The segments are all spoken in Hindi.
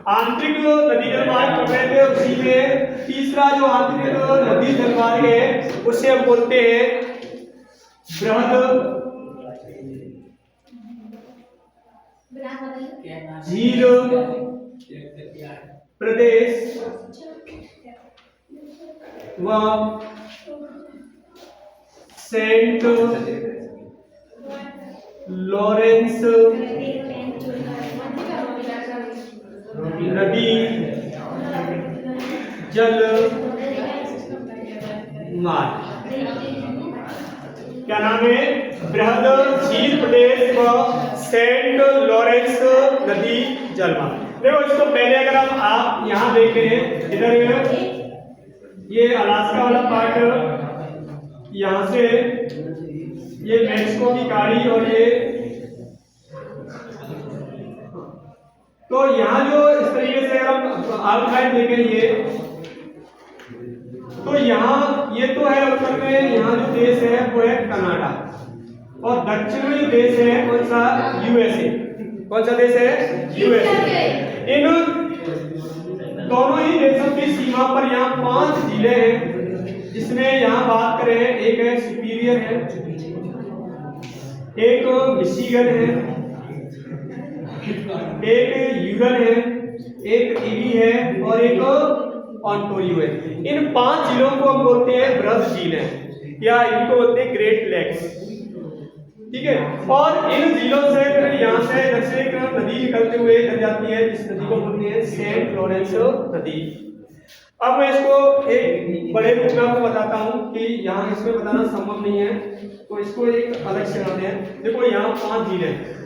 आंतरिक नदी जलमार्ग पढ़ रहे थे, उसी में तीसरा जो आंतरिक नदी जलमार्ग है उसे हम बोलते हैं बृहद झील प्रदेश व सेंट लॉरेंस नदी जल मार्ग। क्या नाम है? बृहद झील प्रदेश व सेंट लॉरेंस नदी जलमार्ग। देखो इसको पहले अगर आप यहाँ देख रहे हैं, इधर ये अलास्का वाला पार्ट, यहाँ से ये मेक्सिको की खाड़ी और ये, तो यहाँ जो इस तरीके से अगर हम आउटलाइन देखेंगे तो यहाँ ये तो है उत्तर में, यहाँ जो देश है वो है कनाडा, और दक्षिण में जो देश है कौन सा? यूएसए। कौन सा देश है? यूएसए। इन दोनों ही देशों की सीमा पर यहाँ 5 जिले हैं, जिसमें यहाँ बात करें एक है सुपीरियर है, एक मिशिगन है, एक यूरन है, एक इरी है और एक ऑन्टारियो है। इन 5 जिलों को हम बोलते हैं बृहद झीलें या इनको बोलते हैं ग्रेट लेक्स। ठीक है, और इन झीलों से यहाँ से जैसे एक नदी निकलते हुए इधर जाती है, जिस नदी को बोलते हैं सेंट लॉरेंस नदी। अब मैं इसको एक बड़े रूप में आपको बताता हूँ कि यहाँ इसमें बताना संभव नहीं है, तो इसको एक अलग से बनाते हैं। देखो यहाँ 5 झीलें हैं।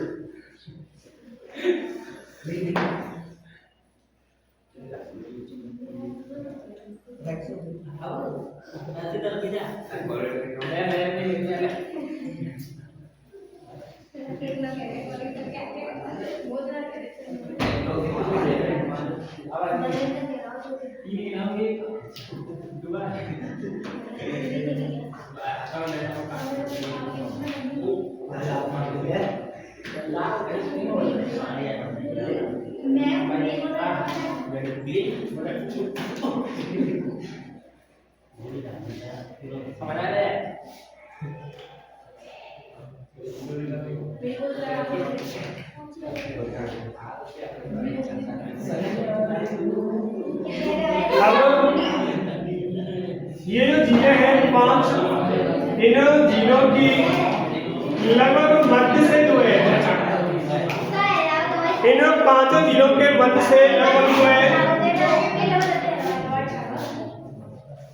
ये जो झीलें हैं 5, इन झीलों की लगभग मध्य से जो है, इन 5 झीलों के मध्य से लगभग जो है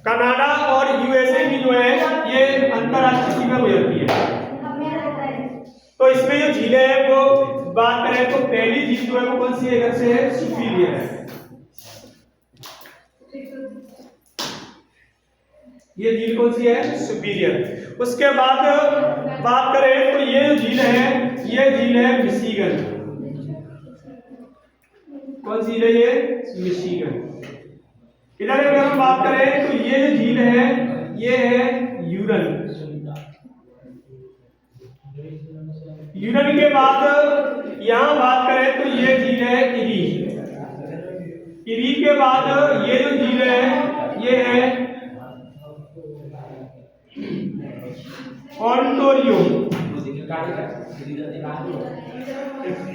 कनाडा और यूएसए की जो है ये अंतरराष्ट्रीय सीमा गुजरती है। तो इसमें जो झीलें हैं वो बात करें तो पहली झील जो है वो कौन सी है? इधर से है सुपीरियर है, ये झील कौन सी है? सुपीरियर। उसके बाद बात करें तो ये जो झील है ये झील है मिशिगन। कौन सी है? ये मिशिगन। इधर अगर हम बात करें तो ये जो झील है ये है यूरन। यूरन के बाद यहां बात करें तो ये झील है इरी। इरी के बाद ये जो झील है ये है ऑन्टारियो।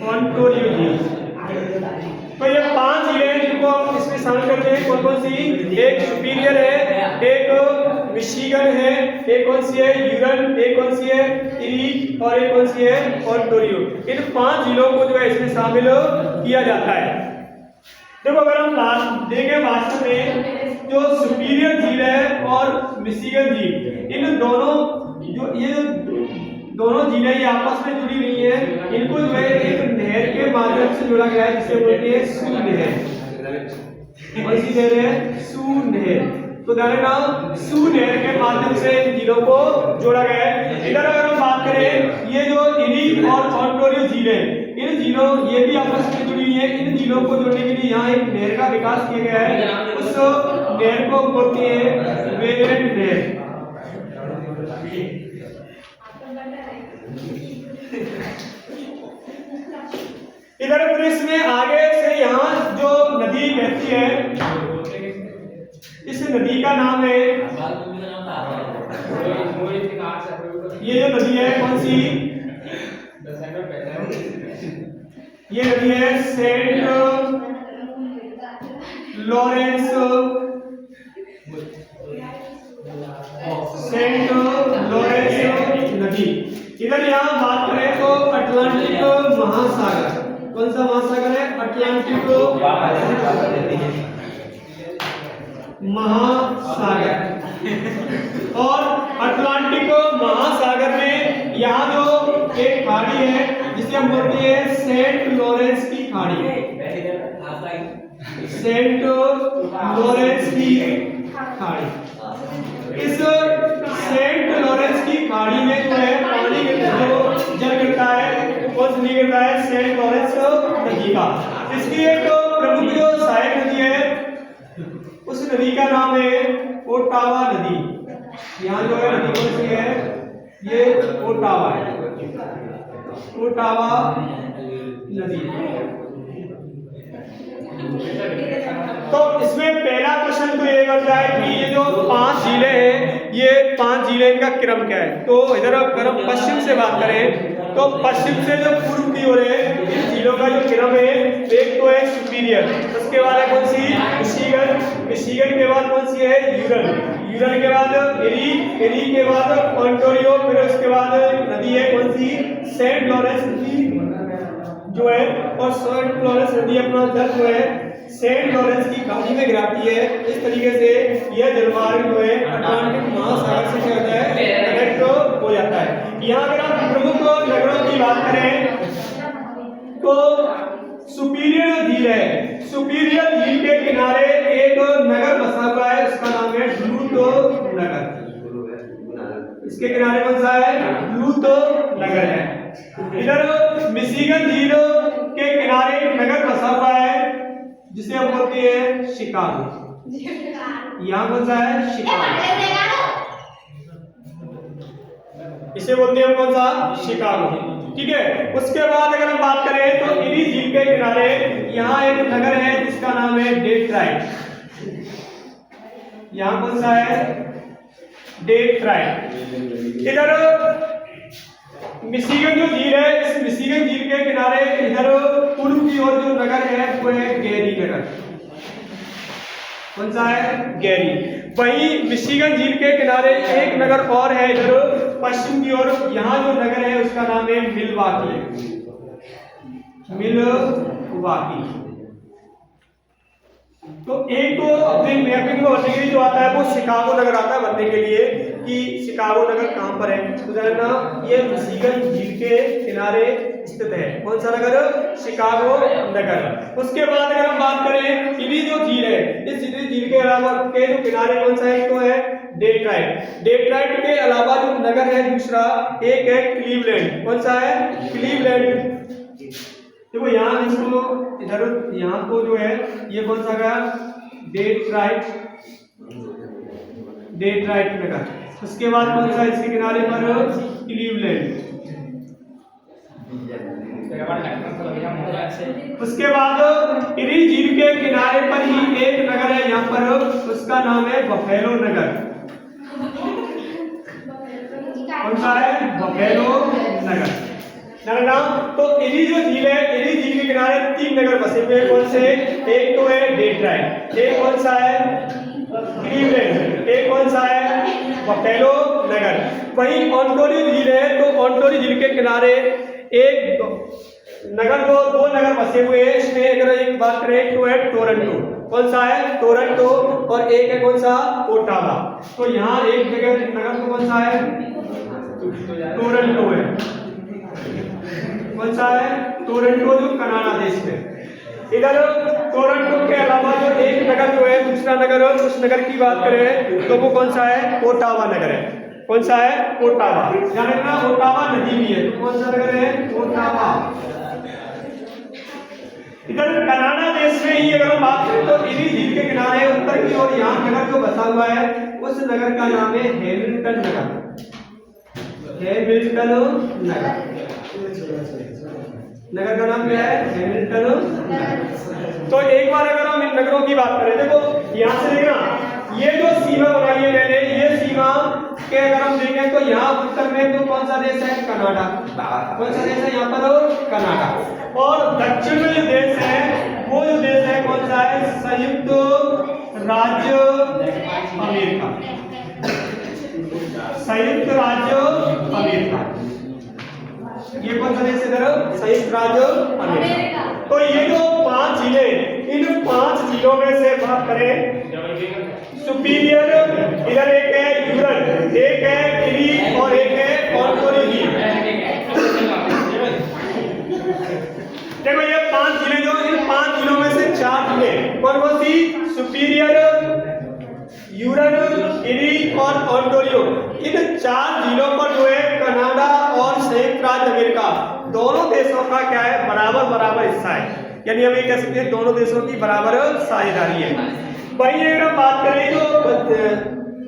ऑन्टारियो झील। तो ये 5 झीलें हैं जिनको हम इसमें शामिल करते हैं। कौन कौन सी? एक सुपीरियर है, एक मिशिगन है, एक कौन सी है? यूरन, एक कौन सी है? इरी, और एक कौन सी है? ऑन्टारियो। इन 5 झीलों को जो है इसमें शामिल किया जाता है। देखो अगर हम देखें वास्तव में जो सुपीरियर झील है और मिशिगन झील, इन दोनों जो ये दोनों झीलें ये आपस में जुड़ी हुई हैं, इनको जो है एक नहर के माध्यम से जोड़ा गया है जिसे बोलते हैं सू नहर। कौन सी नहर है? सू नहर। तो ध्यान रखना, सू नहर के माध्यम से इन झीलों को जोड़ा गया है। इधर अगर हम बात करें ये जो इरी और ऑन्टारियो झीलें, इन झीलों ये भी आपस में जुड़ी हुई है। इन झीलों को जोड़ने के लिए यहाँ एक नहर का विकास किया गया है, उस नहर को बोलते हैं वेरेंट नहर। इधर फिर इसमें आगे से यहाँ जो नदी है, इस नदी का नाम है, ये जो नदी है कौन सी, ये नदी है सेंट लॉरेंस नदी। इधर यहाँ बात करें तो अटलांटिक महासागर, कौन सा महासागर है, अटलांटिक महासागर। और अटलांटिक महासागर में यहाँ जो एक खाड़ी है जिसे हम बोलते हैं सेंट लॉरेंस की खाड़ी, सेंट लॉरेंस की खाड़ी। इस सेंट लॉरेंस की खाड़ी में जो है पानी जो जल गिरता है, कौन सी नदी गिरता है, सेंट लॉरेंस नदी का। इसकी एक प्रमुख जो सहायक नदी है, उस नदी का नाम है ओटावा नदी। यहाँ जो है नदी कौन सी है, ये ओटावा है, ओटावा नदी। तो इसमें पहला क्वेश्चन तो ये बनता है कि ये जो 5 जिले हैं, ये 5 जिले इनका क्रम क्या है। तो इधर अगर हम पश्चिम से बात करें तो पश्चिम से जो पूर्व की ओर है, इन जिलों का जो क्रम है, एक तो है सुपीरियर, उसके बाद है कौन सी, मिशिगन, मिशिगन के बाद कौन सी है, यूरल, यूरल के बाद एरी, एरी के बाद ओंटारियो, फिर उसके बाद नदी है कौन सी, सेंट लॉरेंस नदी जो है। और सेंट लॉरेंस नदी अपना जल जो है सेंट लॉरेंस की खाड़ी में गिराती है। इस तरीके से यह जलमार्ग जो है अटलांटिक महासागर से क्या होता है, कनेक्ट हो जाता है। यहाँ अगर हम प्रमुख नगरों की बात करें तो सुपीरियर झील है, सुपीरियर झील के किनारे एक नगर बसा हुआ है, उसका नाम है डलूथ नगर। इसके किनारे कौन सा है, डलूथ नगर है। इधर मिशिगन झील के किनारे एक नगर बसा हुआ है जिसे हम बोलते हैं शिकागो। यहाँ कौन सा है, शिकागो, इसे बोलते हैं कौन सा, शिकागो, ठीक है। उसके बाद अगर हम बात करें तो इरी झील के किनारे यहाँ एक नगर है जिसका नाम है डेट्राइट। यहाँ कौन सा है, डेट्राइट। इधर मिशिगन जो झील है, इस मिशिगन झील के किनारे इधर पूर्व की ओर जो नगर है वो है गेरी नगर। कौन सा है, गेरी। वहीं मिशिगन झील के किनारे एक नगर और है इधर पश्चिम की ओर, यहाँ जो नगर है उसका नाम है मिलवाकी, मिलवाकी। तो एक तो अपने मैपिंग में बनने के लिए जो आता है वो शिकागो नगर आता है बनने के लिए, कि शिकागो नगर कहाँ पर है, तो जानना ये मिशिगन झील के किनारे स्थित है। कौन सा नगर, शिकागो नगर। उसके बाद अगर हम बात करें इरी जो झील है, इस इरी झील के अलावा के जो किनारे कौन सा है, तो है डेट्राइट। डेट्राइट के अलावा जो नगर है दूसरा एक है क्लीवलैंड। कौन सा है, क्लीवलैंड। देखो यहाँ इसको इधर यहाँ तो जो है ये कौन सा गया, डेट्राइट, डेट्राइट नगर। उसके बाद कौन सा इसके किनारे पर, क्लीवलैंड। उसके बाद इरी झील के किनारे पर ही एक नगर है यहाँ पर, उसका नाम है बफेलो नगर। कौन सा है, बफेलो नगर। नाम तो इरी जो झील है, इरी झील के किनारे 3 नगर बसे हुए हैं। कौन से, एक तो है डेट्राइट, एक कौन सा है, क्लीवलैंड, एक कौन सा है, बफेलो नगर। वहीं ओंटारियो झील है, तो ओंटारियो झील के किनारे एक नगर, दो नगर बसे हुए हैं। इसमें अगर एक बात करें एक तो है टोरंटो। कौन सा है, टोरंटो। और एक है कौन सा, ओटावा। तो यहाँ एक जगह नगर तो कौन सा है, टोरंटो है। कौन सा है, टोरंटो, जो कनाडा देश में। इधर टोरंटो के अलावा जो एक नगर जो है दूसरा नगर, उस नगर की बात करें तो वो कौन सा है, ओटावा नगर है। कौन सा है, ओटावा। ध्यान रखना ओटावा नदी भी है, तो कौन सा नगर है, ओटावा। इधर कनाडा देश में ही अगर हम बात करें तो इरी झील के किनारे उत्तर की ओर यहाँ नगर जो बसा हुआ है उस नगर का नाम है हैमिल्टन नगर। हैमिल्टन नगर, नगर का नाम क्या है, हैमिल्टन नगर। तो एक बार अगर हम इन नगरों की बात करें, देखो यहाँ से देखना, ये जो सीमा बनाई है मैंने, ये सीमा के अगर हम देखें तो यहाँ उत्तर में तो कौन सा देश है? कनाडा। कौन सा देश है यहाँ पर? कनाडा। और दक्षिण में जो देश है वो जो देश है कौन सा है? संयुक्त राज्य अमेरिका। संयुक्त राज्य अमेरिका, ये कौन सा देश है? संयुक्त राज्य अमेरिका। तो ये जो 5 जिले, इन 5 जिलों में से बात करें, सुपीरियर, इधर एक है यूरन, एक है इरी और एक है ऑन्टारियो। देखो ये 5 जिले, जो इन 5 जिलों में से 4 जिले कौन कौन सी? सुपीरियर, यूरन, इरी और ऑन्टारियो। इन 4 जिलों पर जो है कनाडा और संयुक्त राज्य अमेरिका दोनों देशों का क्या है? बराबर बराबर हिस्सा है, यानी हम ये कह सकते हैं दोनों देशों की बराबर साझेदारी है। वही अगर हम बात करें जो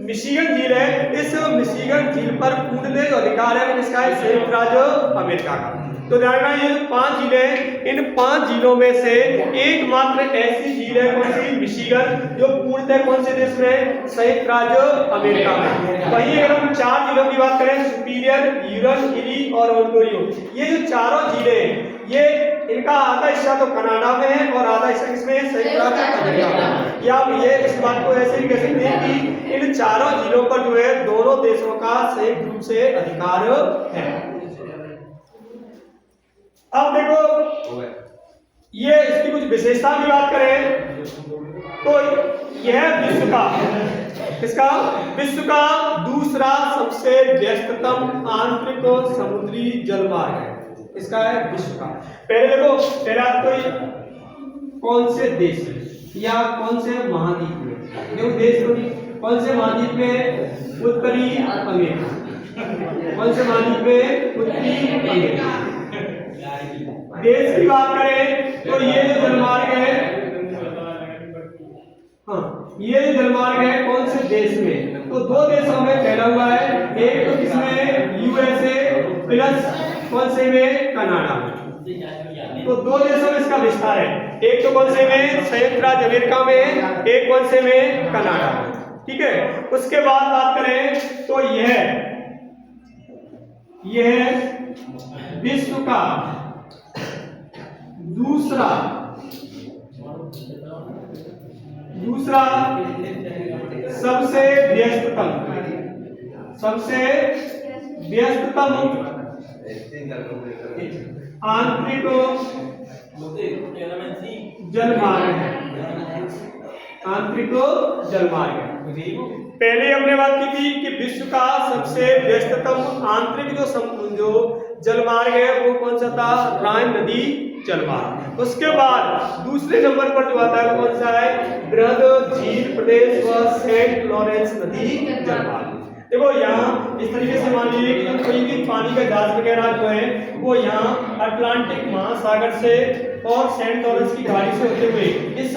मिशिगन झील है, इस मिशिगन झील पर पूर्ण जो अधिकार है किसका है? संयुक्त राज्य अमेरिका का। तो ध्यान रखना, ये 5 जिले हैं, इन 5 जिलों में से एकमात्र ऐसी झील है कौन सी? मिशिगन, जो पूर्णतः कौन से देश में? संयुक्त राज्य अमेरिका में। वहीं अगर हम 4 जिलों की बात करें, सुपीरियर, यूरन, इरी और ऑन्टारियो, ये जो चारों जिले हैं, ये इनका आधा हिस्सा तो कनाडा में है और आधा हिस्सा किसमें? संयुक्त राज्य अमेरिका में। या हम ये इस बात को ऐसे ही कह सकते हैं कि इन चारों जिलों पर जो है दोनों देशों का संयुक्त रूप से अधिकार है। अब देखो ये इसकी कुछ विशेषता की बात करें तो यह विश्व का, इसका विश्व का दूसरा सबसे व्यस्ततम आंतरिक समुद्री जलमार्ग है। इसका है विश्व का। पहले देखो, पहला तो कौन से देश या कौन से महाद्वीप में? देखो देश तो कौन से महाद्वीप में? उत्तरी अमेरिका। कौन से महाद्वीप में? उत्तरी अमेरिका। देश की बात करें तो ये जो जलमार्ग है, हाँ ये जो जलमार्ग है कौन से देश में? तो 2 देशों में फैला हुआ है, एक तो किसमें? यूएसए प्लस कौन से में? कनाडा। तो 2 देशों में इसका विस्तार है, एक तो कौन से में? संयुक्त राज्य अमेरिका में, एक कौन से में? कनाडा में। ठीक है, उसके बाद बात करें तो यह विश्व का दूसरा सबसे व्यस्ततम आंतरिक जलमार्ग है। आंतरिक जलमार्ग है। पहले हमने बात की थी कि विश्व का सबसे व्यस्ततम आंतरिक जो जलमार्ग है वो कौन सा था? राइन नदी जलमार्ग। उसके बाद दूसरे नंबर पर जो आता है वो कौन सा है? बृहद झील प्रदेश व सेंट लॉरेंस नदी जलमार्ग। देखो यहाँ इस तरीके से मान लीजिए कि कोई भी पानी का जहाज वगैरह जो है वो यहाँ अटलांटिक महासागर से और सेंट लॉरेंस की खाड़ी से होते हुए इस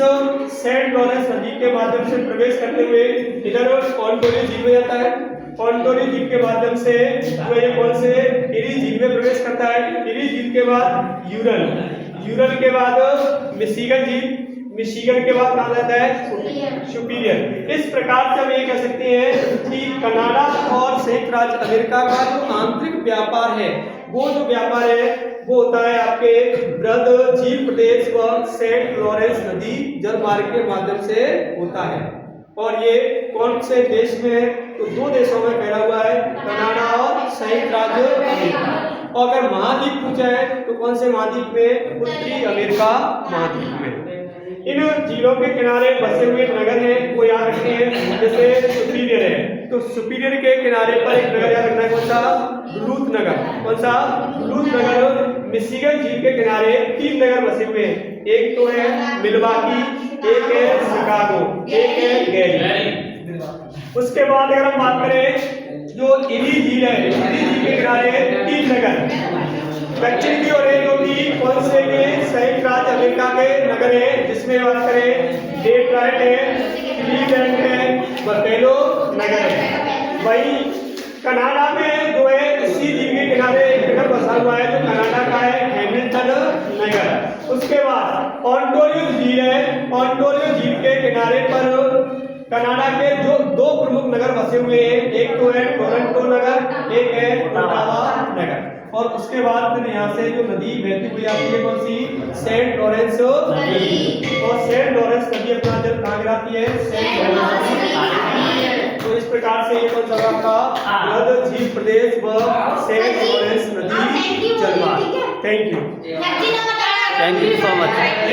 सेंट लॉरेंस नदी के माध्यम से प्रवेश करते हुए इधर ऑन्टारियो झील में जाता है। ऑन्टारियो झील के माध्यम से ये कौन से? इरी झील में प्रवेश करता है। इरी झील के बाद यूरन के बाद मिशिगन झील, मिशिगन के बाद कहा जाता है सुपीरियर। इस प्रकार से हम ये कह सकते हैं कि कनाडा और संयुक्त राज्य अमेरिका का जो आंतरिक व्यापार है वो जो व्यापार है वो होता है आपके बृहद झील प्रदेश व सेंट लॉरेंस नदी जलमार्ग के माध्यम से होता है। और ये कौन से देश में है? तो 2 देशों में फैला हुआ है, कनाडा और संयुक्त राज्य अमेरिका। और अगर महाद्वीप पूछा है तो कौन से महाद्वीप में? उत्तरी अमेरिका महाद्वीप में। इन झीलों के किनारे बसे हुए नगर हैं वो याद रखते हैं, जैसे सुपीरियर है तो सुपीरियर के किनारे पर एक नगर याद रखना है, कौन सा? डुलूथ नगर। कौन सा? डुलूथ नगर। मिशिगन झील के किनारे 3 नगर बसे हुए हैं, एक तो है मिलवाकी, एक है शिकागो, एक है गैरी। उसके बाद अगर हम बात करें जो इरी झील है, इरी झील के किनारे 3 नगर दक्षिण की ओर है जो कि कौन से के? संयुक्त राज्य अमेरिका के नगर है, जिसमें बात करें डेट्रॉइट है, क्लीवलैंड है, बफेलो नगर है। वही कनाडा में जो है इसी झील के किनारे एक नगर बसा हुआ है जो कनाडा का है, हैमिल्टन नगर। उसके बाद ऑन्टारियो झील है, ऑन्टारियो झील कनाडा के जो दो प्रमुख नगर बसे हुए हैं, एक तो है टोरंटो नगर, एक है ओटावा नगर। और उसके बाद फिर यहाँ से जो नदी बहती हुई आती है कौन सी, सेंट लॉरेंस नदी। और सेंट लॉरेंस नदी अपना जल कहाँ गिराती है, सेंट लॉरेंस नदी। तो इस प्रकार से ये कौन सा आपका मध्य झील प्रदेश व सेंट लॉरेंस नदी जलवार। Thank you thank you so much.